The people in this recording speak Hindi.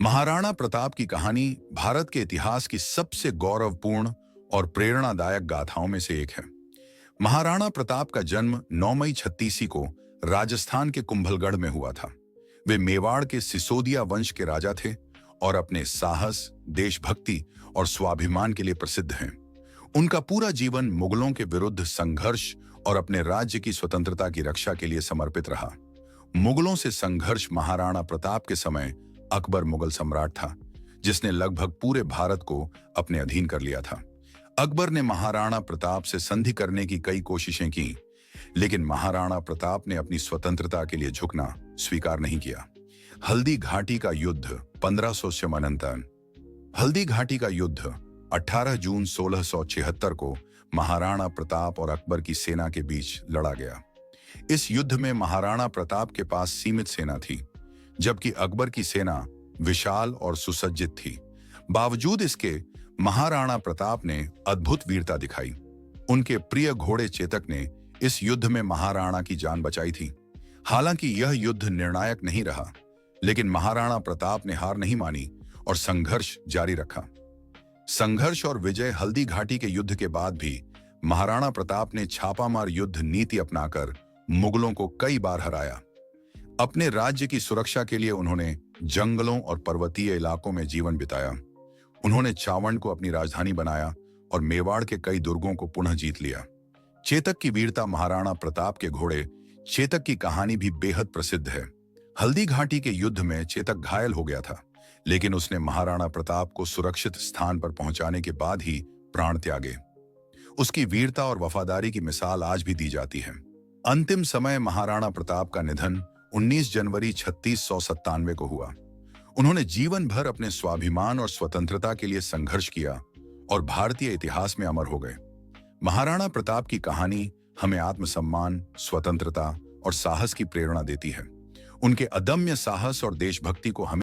महाराणा प्रताप की कहानी भारत के इतिहास की सबसे गौरवपूर्ण और प्रेरणादायक गाथाओं में से एक है। महाराणा प्रताप का जन्म 9 मई 36 को राजस्थान के कुंभलगढ़ में हुआ था। वे मेवाड़ के सिसोदिया वंश के राजा थे और अपने साहस, देशभक्ति और स्वाभिमान के लिए प्रसिद्ध हैं। उनका पूरा जीवन मुगलों के विरुद्ध संघर्ष और अपने राज्य की स्वतंत्रता की रक्षा के लिए समर्पित रहा। मुगलों से संघर्ष महाराणा प्रताप के समय अकबर मुगल सम्राट था, जिसने लगभग पूरे भारत को अपने अधीन कर लिया था। अकबर ने महाराणा प्रताप से संधि करने की कई कोशिशें की, लेकिन महाराणा प्रताप ने अपनी स्वतंत्रता के लिए झुकना स्वीकार नहीं किया। हल्दी घाटी का युद्ध 1500 हल्दी घाटी का युद्ध 18 जून 1676 को महाराणा प्रताप और अकबर की सेना के बीच लड़ा गया। इस युद्ध में महाराणा प्रताप के पास सीमित सेना थी, जबकि अकबर की सेना विशाल और सुसज्जित थी। बावजूद इसके महाराणा प्रताप ने अद्भुत वीरता दिखाई। उनके प्रिय घोड़े चेतक ने इस युद्ध में महाराणा की जान बचाई थी। हालांकि यह युद्ध निर्णायक नहीं रहा, लेकिन महाराणा प्रताप ने हार नहीं मानी और संघर्ष जारी रखा। संघर्ष और विजय हल्दी घाटी के युद्ध के बाद भी महाराणा प्रताप ने छापामार युद्ध नीति अपनाकर मुगलों को कई बार हराया। अपने राज्य की सुरक्षा के लिए उन्होंने जंगलों और पर्वतीय इलाकों में जीवन बिताया। उन्होंने चावंड को अपनी राजधानी बनाया और मेवाड़ के कई दुर्गों को पुनः जीत लिया। चेतक की वीरता महाराणा प्रताप के घोड़े चेतक की कहानी भी बेहद प्रसिद्ध है। हल्दी घाटी के युद्ध में चेतक घायल हो गया था, लेकिन उसने महाराणा प्रताप को सुरक्षित स्थान पर पहुंचाने के बाद ही प्राण त्यागे। उसकी वीरता और वफादारी की मिसाल आज भी दी जाती है। अंतिम समय महाराणा प्रताप का निधन 19 जनवरी 3697 को हुआ। उन्होंने जीवन भर अपने स्वाभिमान और स्वतंत्रता के लिए संघर्ष किया और भारतीय इतिहास में अमर हो गए। महाराणा प्रताप की कहानी हमें आत्मसम्मान, स्वतंत्रता और साहस की प्रेरणा देती है। उनके अदम्य साहस और देशभक्ति को हमें